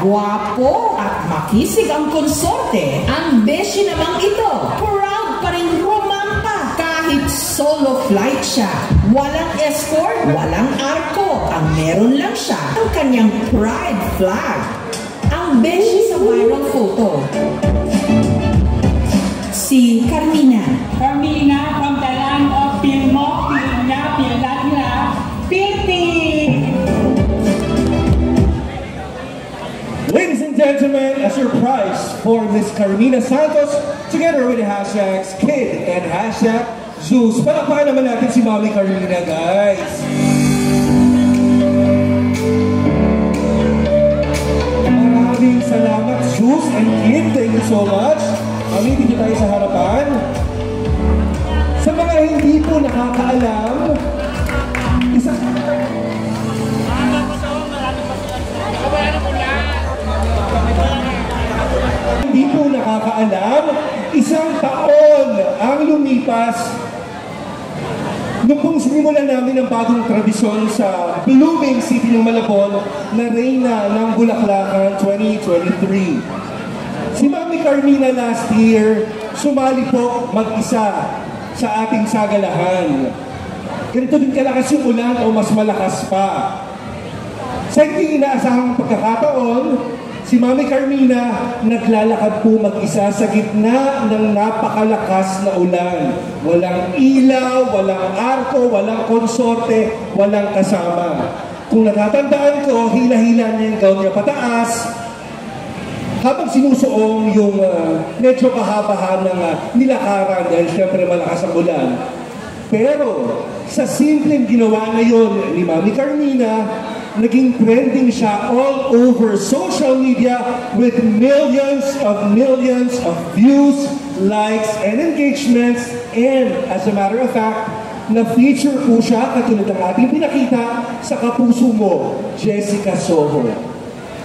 Guwapo at makisig ang konsorte, ang beshi namang ito, proud pa rin rumampa kahit solo flight siya. Walang escort, walang arko, ang meron lang siya ang kanyang pride flag. Ang beshi sa viral photo, si Carmina. Carmina from the land of Pilmo, Pilnya, Pilatila, Pilti. Ladies and gentlemen, as your prize for Miss Carmina Santos, together with the hashtags Kid and hashtag Zeus. Palakpakan naman natin si Mami Carmina, guys. Maraming salamat, Zeus and Kid. Thank you so much. Mami, dito tayo sa harapan. Sa mga hindi po nakakaalam, isang taon ang lumipas nung pong sinimulan namin ang bagong tradisyon sa blooming city ng Malabon na Reyna ng Bulaklakan 2023. Si Mami Carmina last year, sumali po mag-isa sa ating sagalahan. Ganito din kalakas yung ulan o mas malakas pa. Sa hindi inaasahang pagkakataon, si Mami Carmina naglalakad po mag-isa sa gitna ng napakalakas na ulan. Walang ilaw, walang arko, walang konsorte, walang kasama. Kung natatandaan ko, hila-hila niya yung gown niya pataas, habang sinusuong yung medyo kahabahan ng nilakaran dahil siyempre malakas ang ulan. Pero sa simpleng ginawa na yun ni Mami Carmina, naging trending siya all over social media with millions of views, likes, and engagements. And as a matter of fact, na-feature po siya katulad ng ating pinakita sa Kapuso Mo, Jessica Soho.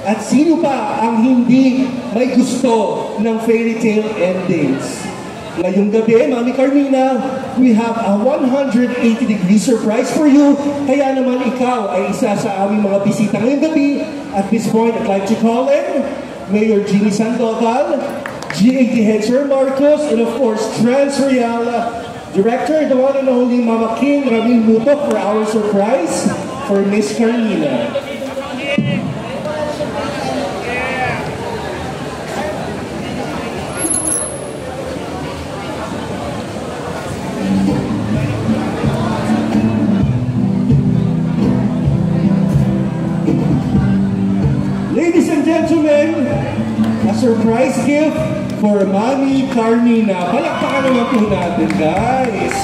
At sino pa ang hindi may gusto ng fairy tale endings? Ngayong gabi, Mami Carmina, we have a 180-degree surprise for you. Kaya naman ikaw ay isa sa aming mga bisita ngayong gabi. At this point, I'd like to call in Mayor Jeannie Sandoval, GAT Head Sir Marcos, and of course, Transreal Director, the one and only Mama King Ramil Mutok for our surprise for Miss Carmina. Ladies and gentlemen, a surprise gift for Mami Carmina. Palakpakan naman po natin, guys.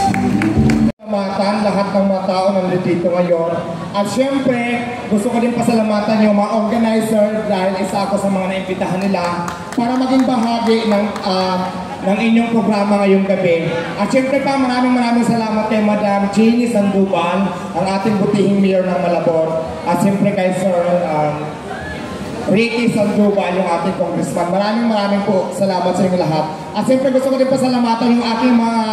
Salamatan lahat ng mga tao nandito ngayon. At syempre, gusto ko din pasalamatan yung mga organizer dahil isa ako sa mga naimbitahan nila para maging bahagi ng inyong programa ngayong gabi. At syempre pa, maraming salamat kay Madam Jeannie Sandoval, ang ating butihing mayor ng Malabon. At syempre kay Sir Ricky Sandoval, yung ating congressman. Maraming po salamat sa inyo lahat. At siyempre gusto ko din pasalamatan yung aking mga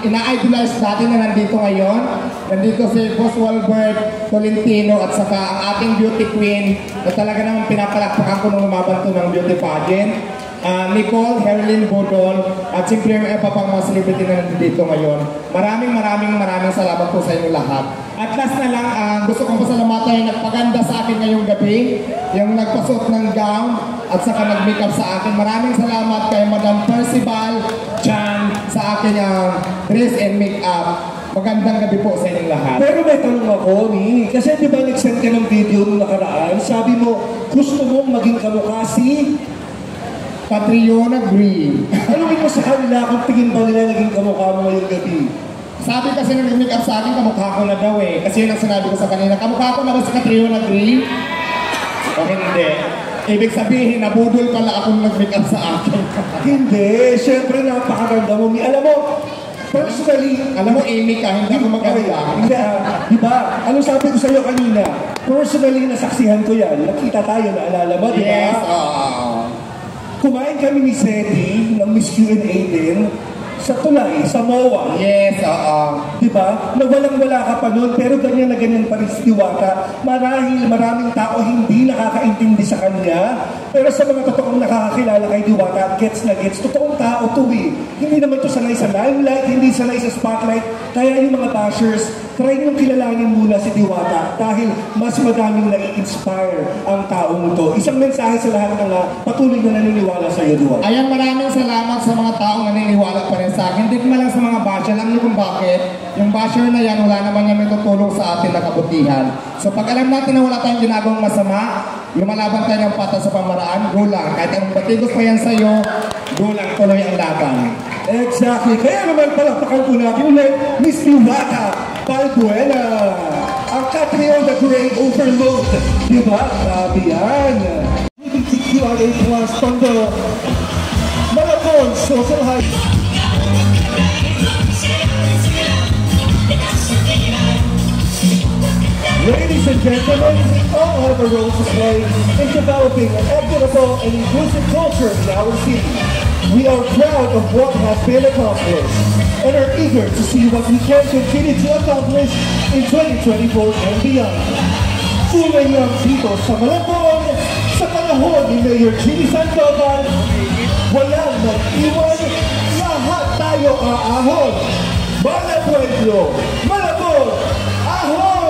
ina-idolize natin na nandito ngayon. Nandito si Boss Walbert Tolentino at saka ang ating beauty queen na talaga naman pinapalakpakan ko nung lumaban to ng beauty pageant. Nicole Herlin Bodol at siyempre yung iba pang mga celebrity na nandito ngayon. Maraming salamat po sa inyo lahat. At last na lang, gusto kong pasalamatan yung nagpaganda sa akin ngayong gabi, yung nagpasuot ng gown at saka nag-makeup sa akin. Maraming salamat kay Madam Percival Chan sa akin dress and makeup. Magandang gabi po sa inyong lahat. Pero may tanong ako, kasi di ba nag-send ka ng video nung nakaraan, sabi mo, gusto mong maging kamukha si Catriona Green. Alam mo sa kanila kung tingin ba nila naging kamukha mo ngayong gabi? Sabi kasi nung nag-make up sa akin, kamukha ko na daw eh. Kasi yun ang sinabi ko sa kanila, kamukha ko na ba si Catriona Green? O hindi. Ibig sabihin, nabudol pala akong nag-make up sa akin. Hindi. Siyempre, napakaganda mo. Alam mo, personally, alam mo, Amy ka, hindi ako maganda. Hindi, diba? Ano sabi ko sa'yo kanina? Personally, nasaksihan ko yan. Nakita tayo, naalala mo, diba? Yes, kumain kami ni Seti ng Miss Q&A din sa tulay, sa MOA. Yes, Diba? Na walang-wala ka pa nun, pero ganyan na ganyan pa rin si Diwata. Marahil maraming tao hindi nakakaintindi sa kanya. niya. Pero sa mga totoong nakakakilala kay Diwata, gets na gets, totoong tao to eh. Hindi naman to sanay sa limelight, hindi sanay sa spotlight. Kaya yung mga bashers, try niyong kilalanin muna si Diwata dahil mas madaming nai-inspire ang taong to. Isang mensahe sa lahat ng patuloy na naniniwala sa iyo, Diwata. Ayan, maraming salamat sa mga taong naniniwala pa rin sa akin. Hindi man lang sa mga basher. Alam niyo kung bakit? Yung basher na yan, wala naman yan may tutulong sa atin na kabutihan. So pag alam natin na wala tayong ginagawang masama, lumalaban tayo ng patas sa pamaraan, go lang. Kahit anong batigos pa yan sa'yo, go lang, tuloy ang laban. Exactly. Kaya naman palakpakan po natin ulit, Miss Diwata Balbuena. Ang Catriel the Great Overload. Diba? Grabe yan. QRA Plus Tondo. Malabon, Social High. Ladies and gentlemen, we all have a role to play in developing an equitable and inclusive culture in our city. We are proud of what has been accomplished and are eager to see what we can continue to accomplish in 2024 and beyond. Tunay young people sa Malabon, sa panahon ni Mayor Jimmy Sandoval, walang mag-iwan, lahat tayo aahon. Malapueblo, Malabon, ahon!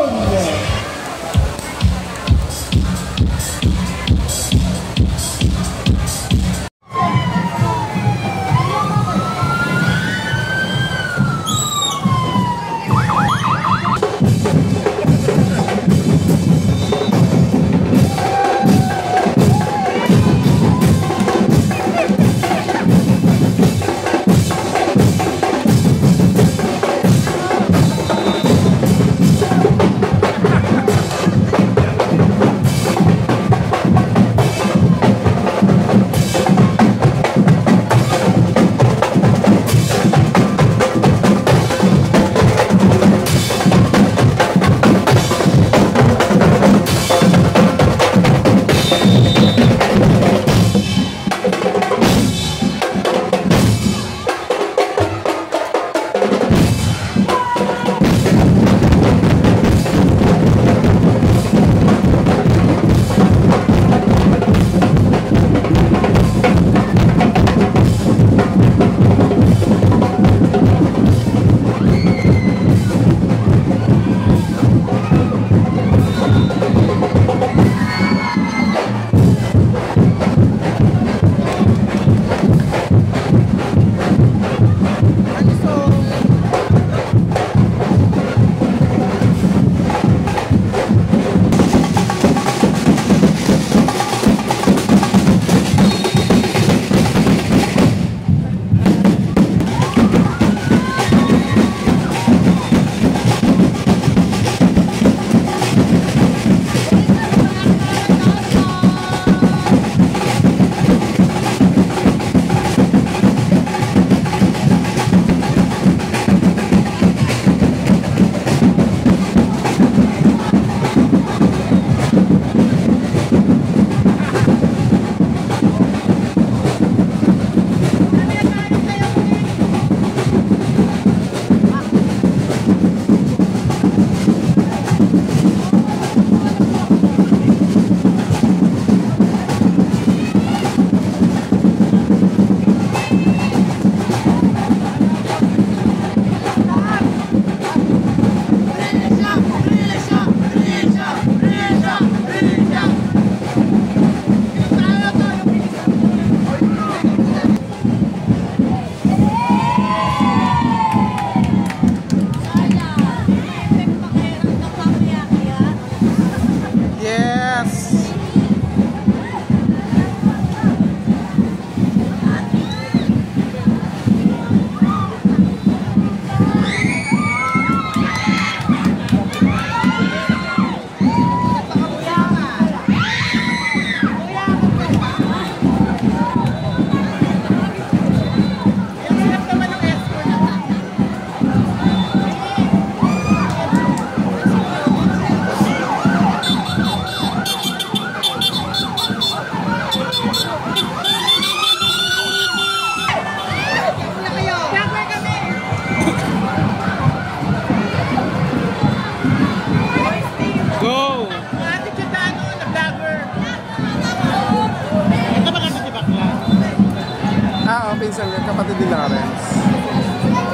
Hazel, yung kapatid ni Lawrence.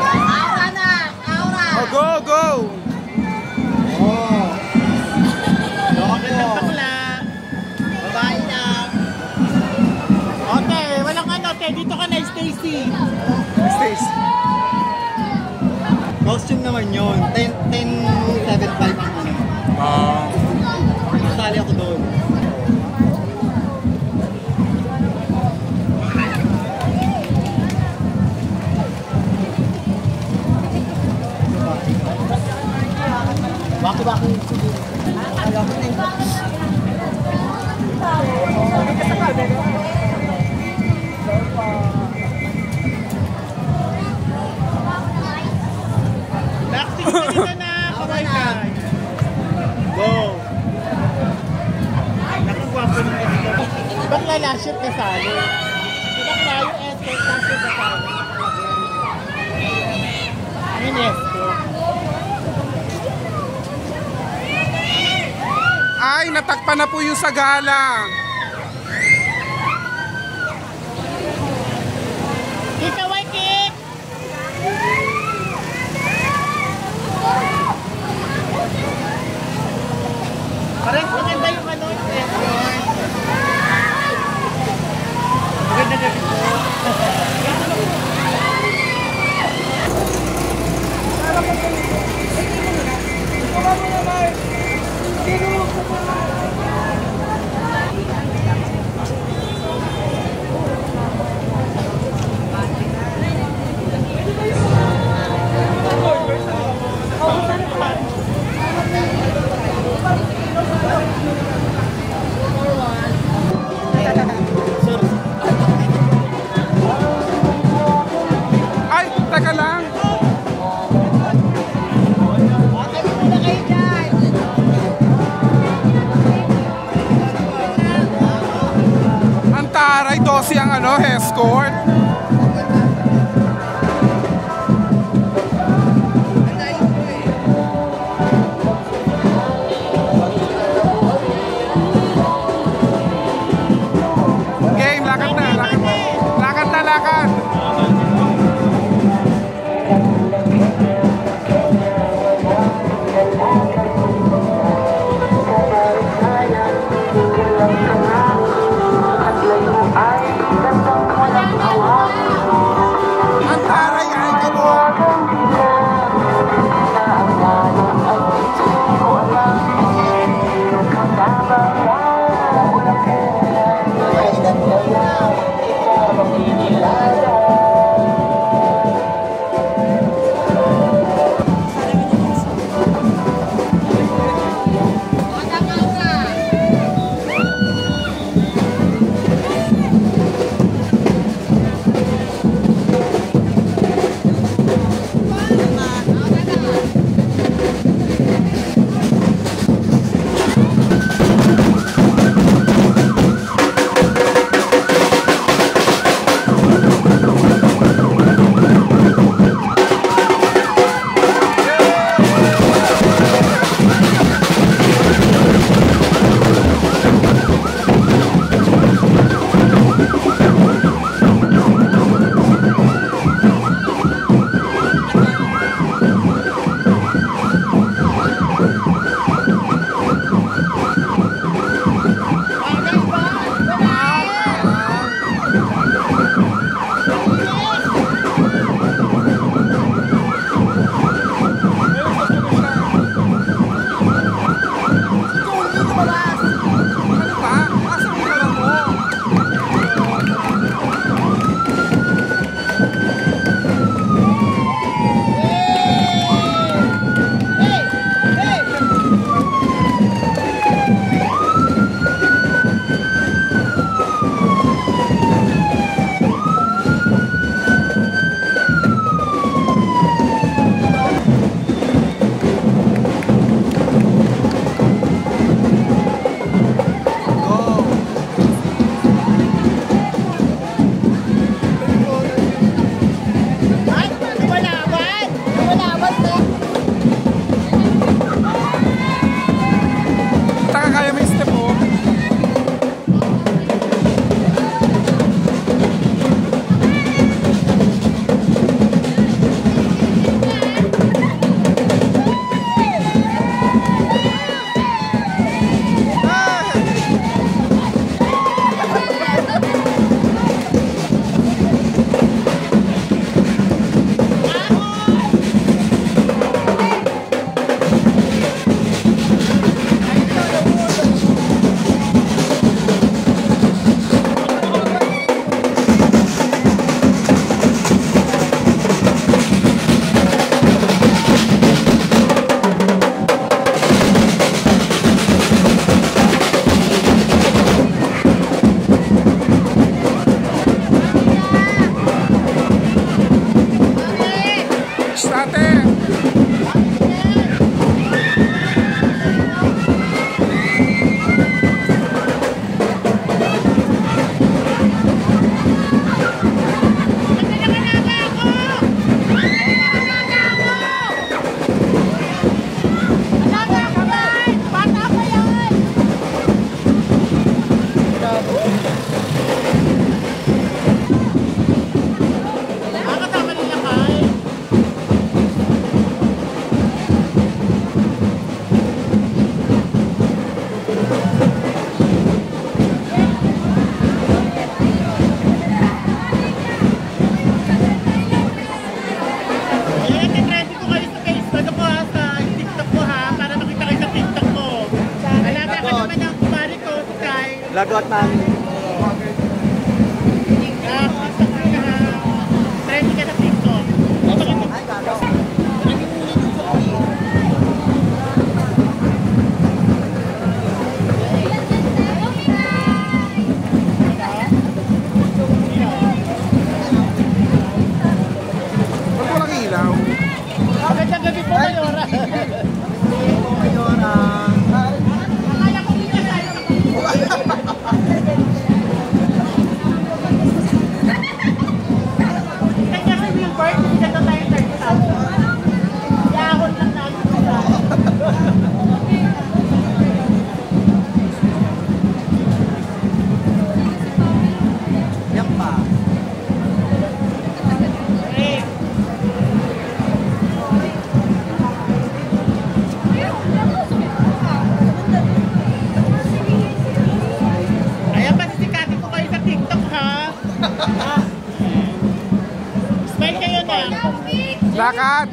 Aura na! Aura! Oh, go, go! Oh. Okay na bakla. Babae na. Okay, walang ano, te. Dito ka na, Stacy. Stace. Costume naman yun. 10.75 ang ano. Sali ako doon. Baki-baki. Acting ka dito na, kaway ka. Go. Nakagwapo na dito. Ba't nga lashit ka sali? Ba't nga yung escort lashit ka sali? Ayun escort. Ay, natakpan na po yung sagala. Kika, why kick? Parang maganda yung ano, escort. Maganda na dito. Ay, teka lang. Ang taray, 12 ang ano, escort. Game, lakad na, lakad na. Lakad na, lakad. Ang taray, ay kabog. Ay, Nakakatama nila kay. Ayan, nag-trending ko kayo sa Facebook ko ha, sa TikTok ko ha, para makita kayo sa TikTok ko. Alaga ka naman ang kumari ko, Sky. Lagot namin. TikTok ko na ha. Trending ka sa TikTok. Ba't walang ilaw? Magandang gabi po, Mayora. Akala ko hindi tayo sa kanya sa Billboard, hindi ka tayo 30,000. Yahon lang namin sila. Yan pa. Eh, ayan pa, sisikatin ko kayo sa TikTok ha. Smile kayo na. Lakad!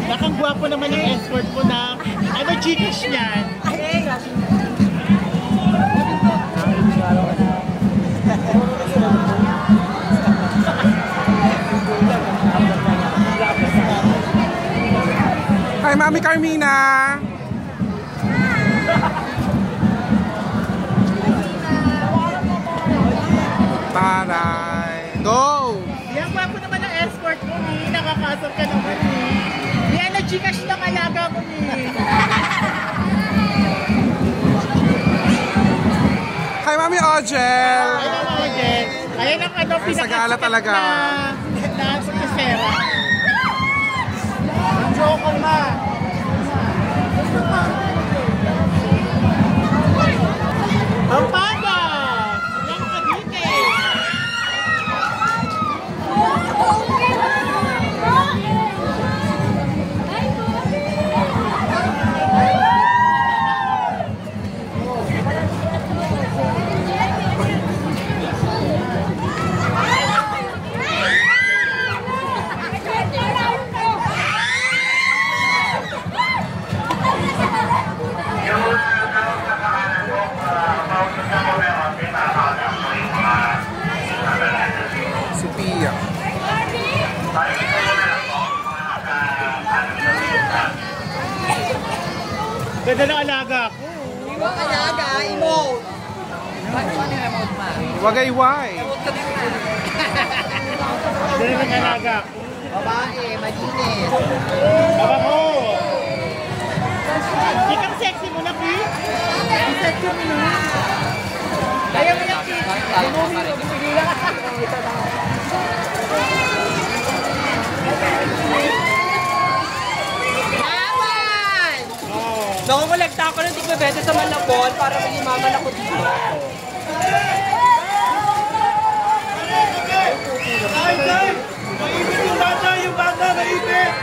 Nakang gwapo naman yung escort ko na. Ano Gcash niyan? Hi, Mami Carmina! Taray! Go! Yan, gwapo naman ang escort mo ni. Nakakasok ka naman ni. Yan, nag-Gcash lang alaga mo ni. Hi, Mami Ojel! Ay, naman, Jen. Ayan ang ano, Ay, sagala talaga. na pagkasera. Ang joke ko ma. Ang panda! Yan ka dito eh. Si Pia. Ganda na alaga ko. Alaga, emote. Wagayway. Ganda na alaga ko. Babae, malinis. Aba ko. Ikang sexy mo na, Pi. Ang sexy mo na. Kaya mo na, Pi. Nakukolekta ako ng tigmabete sa Malabon para maging maman ako dito. Maibit yung bata! Yung bata! Maibit!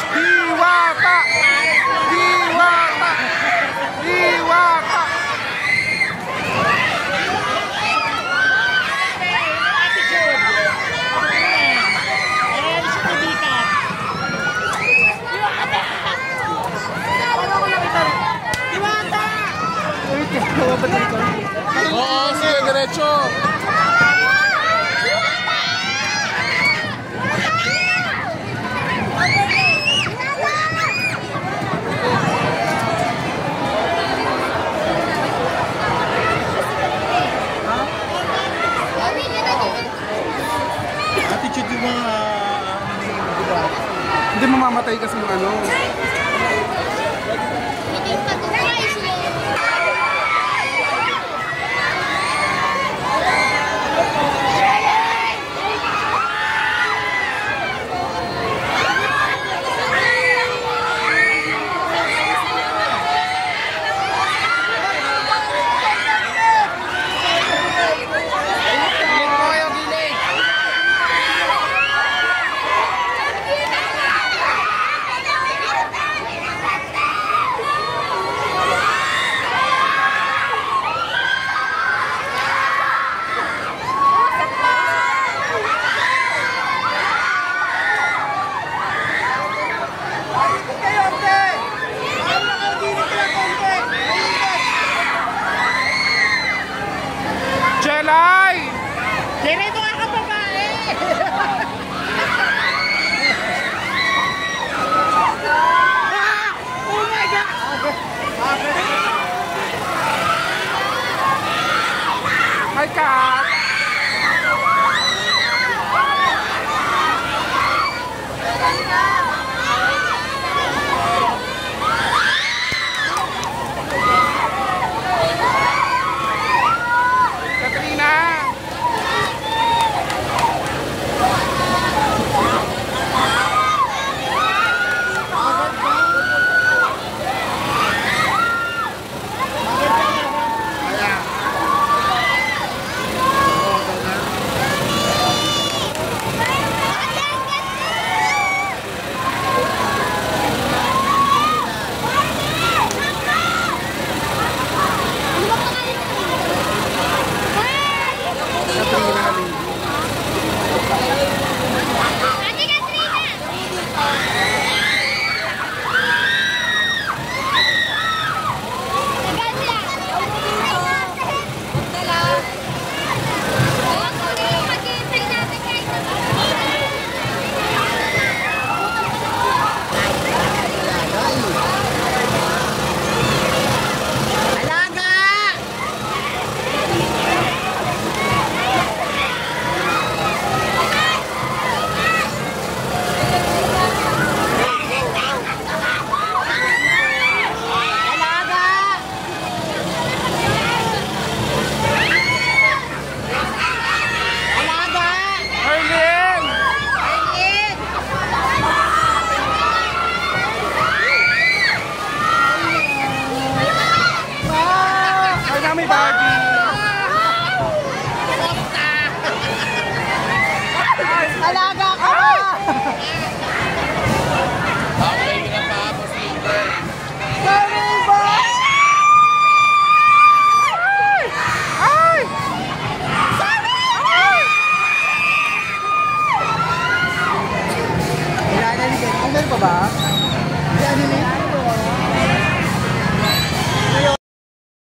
Diwata! Diwata! Diwata! Oo, sige, diretso. Attitude yung mga... Hindi mamamatay kasi yung ano. Hi, Kat! Alaga ka!